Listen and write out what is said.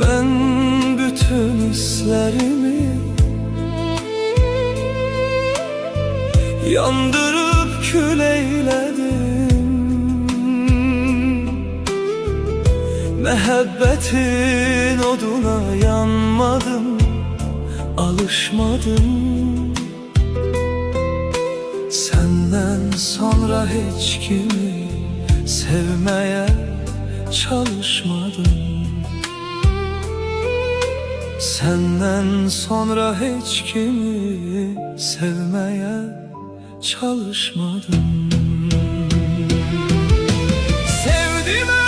Ben bütün hislerimi yandırıp kül eyledim. Mehabbetin oduna yanmadım, alışmadım. Senden sonra hiç kimi sevmeye çalışmadım. Senden sonra hiç kimi sevmeye çalışmadım. Sevdim